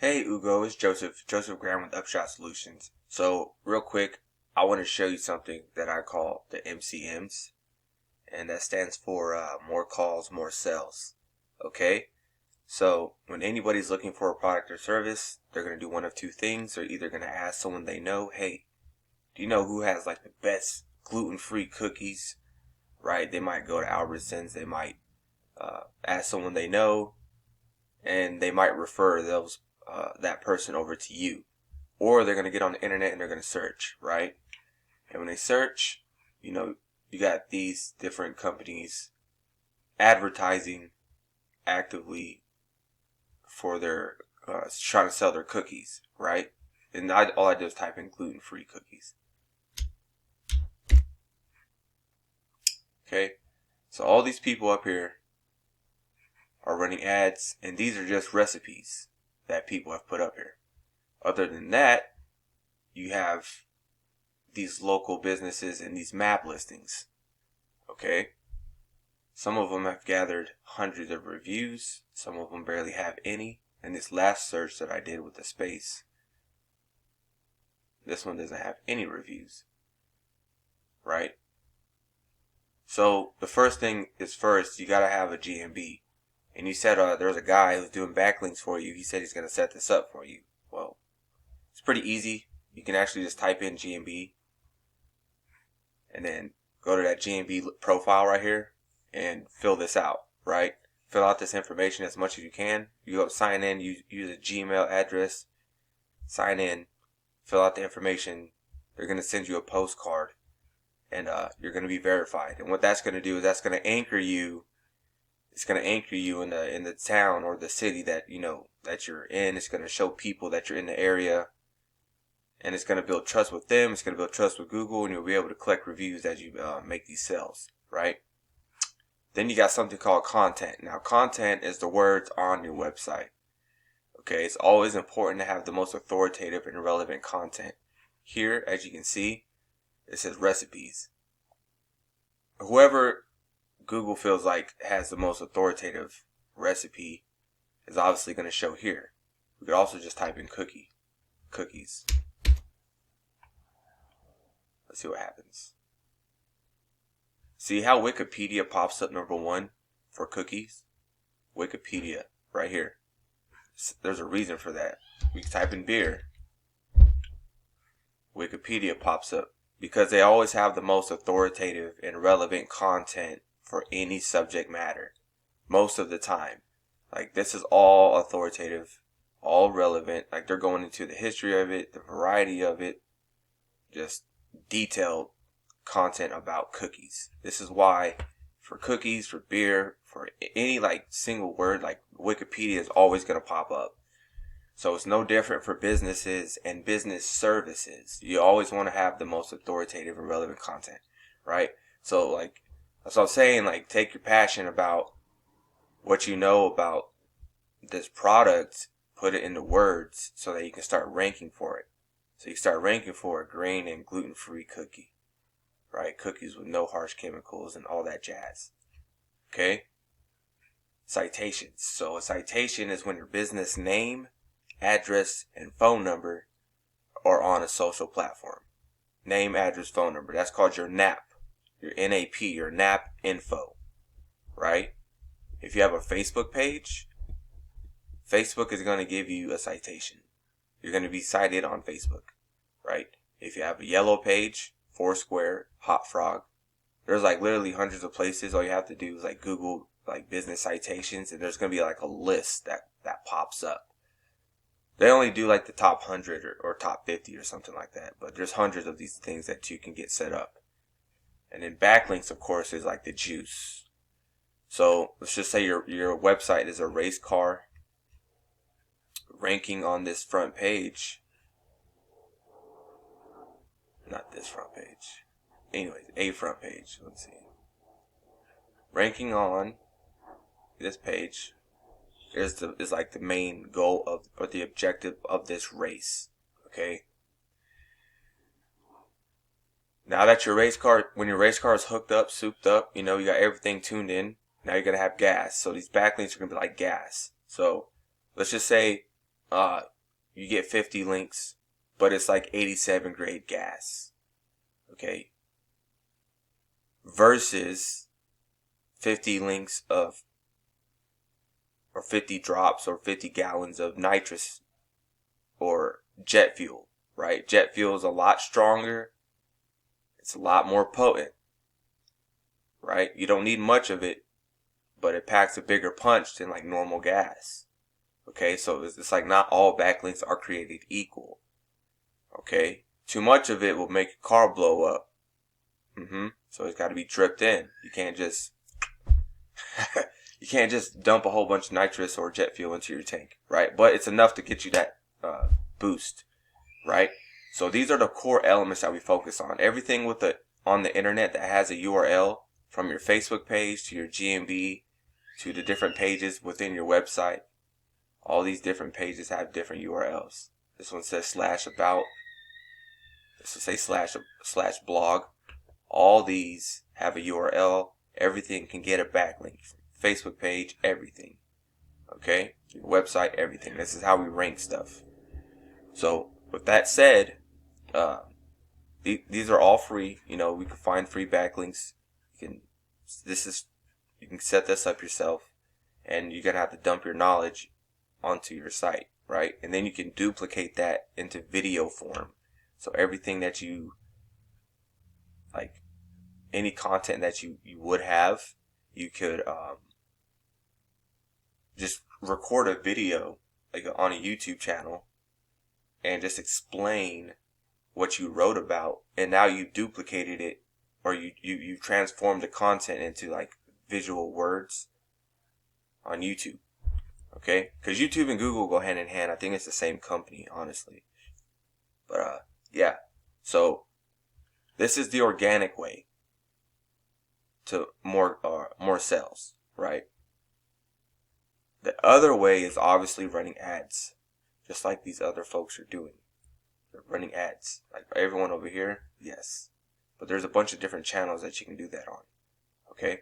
Hey Ugo, it's Joseph Graham with UpShot Solutions. So real quick, I want to show you something that I call the MCMs, and that stands for more calls, more sales. Okay? So when anybody's looking for a product or service, they're going to do one of two things. They're either going to ask someone they know, hey, do you know who has like the best gluten-free cookies? Right? They might go to Albertsons, they might ask someone they know, and they might refer that person over to you. Or they're going to get on the internet and they're going to search, right? And when they search, you got these different companies advertising actively for their, trying to sell their cookies, right? And all I did was type in gluten-free cookies. Okay? So all these people up here are running ads, and these are just recipes that people have put up here. Other than that, you have these local businesses and these map listings. Okay? Some of them have gathered hundreds of reviews. Some of them barely have any. And this last search that I did with the space, this one doesn't have any reviews. Right? So the first thing is first, you gotta have a GMB. And you said there was a guy who's doing backlinks for you. He said he's gonna set this up for you. Well, it's pretty easy. You can actually just type in GMB and then go to that GMB profile right here and fill this out, right? Fill out this information as much as you can. You go sign in, use a Gmail address, sign in, fill out the information. They're going to send you a postcard, and you're going to be verified. And what that's going to do is that's going to anchor you. It's going to anchor you in the town or the city that that you're in. It's going to show people that you're in the area. And it's going to build trust with them. It's going to build trust with Google, and you'll be able to collect reviews as you make these sales, right? Then you got something called content. Now, content is the words on your website. Okay, it's always important to have the most authoritative and relevant content. Here, as you can see, it says recipes. Whoever Google feels like has the most authoritative recipe is obviously going to show here. We could also just type in cookies. Let's see what happens. See how Wikipedia pops up number 1 for cookies? Wikipedia, right here. There's a reason for that. We can type in beer. Wikipedia pops up because they always have the most authoritative and relevant content for any subject matter. Most of the time. Like, this is all authoritative, all relevant. Like, they're going into the history of it, the variety of it, just detailed content about cookies. This is why for cookies, for beer, for any like single word, like Wikipedia is always going to pop up. So it's no different for businesses and business services. You always want to have the most authoritative and relevant content, right? So like, that's what I'm saying, like, take your passion about what you know about this product, put it into words so that you can start ranking for it. So you start ranking for a grain and gluten-free cookie, right? Cookies with no harsh chemicals and all that jazz. Okay? Citations. So a citation is when your business name, address, and phone number are on a social platform. Name, address, phone number. That's called your NAP. Your NAP, your NAP info. Right? If you have a Facebook page, Facebook is going to give you a citation. You're going to be cited on Facebook, right? If you have a yellow page, Foursquare, Hot Frog, there's like literally hundreds of places. All you have to do is like Google like business citations, and there's going to be like a list that pops up. They only do like the top 100 or top 50 or something like that, but there's hundreds of these things that you can get set up. And then backlinks, of course, is like the juice. So let's just say your website is a race car ranking on this front page. Not this front page. Anyways, a front page. Let's see. Ranking on this page is like the main goal of, or the objective of this race. Okay. Now that when your race car is hooked up, souped up, you got everything tuned in. Now you're gonna have gas. So these backlinks are gonna be like gas. So let's just say you get 50 links, but it's like 87 grade gas. Okay. Versus 50 links of, or 50 drops or 50 gallons of nitrous or jet fuel, right? Jet fuel is a lot stronger. It's a lot more potent, right? You don't need much of it, but it packs a bigger punch than like normal gas. Okay, so it's like not all backlinks are created equal. Okay, too much of it will make your car blow up. So it's got to be dripped in. You can't just you can't just dump a whole bunch of nitrous or jet fuel into your tank, right? But it's enough to get you that boost, right? So these are the core elements that we focus on. Everything with on the internet that has a URL, from your Facebook page to your GMB to the different pages within your website. All these different pages have different URLs. This one says /about. This will say /blog. All these have a URL. Everything can get a backlink. Facebook page, everything. Okay? Your website, everything. This is how we rank stuff. So, with that said, these are all free. You know, we can find free backlinks. You can set this up yourself, and you're gonna have to dump your knowledge onto your site, right? And then you can duplicate that into video form. So everything that you like, any content that you would have, you could just record a video like on a YouTube channel and just explain what you wrote about, and now you duplicated it, or you transformed the content into like visual words on YouTube. Okay, because YouTube and Google go hand in hand. I think it's the same company, honestly. But yeah. So this is the organic way to more sales, right? The other way is obviously running ads, just like these other folks are doing. They're running ads, like everyone over here. Yes, but there's a bunch of different channels that you can do that on. Okay,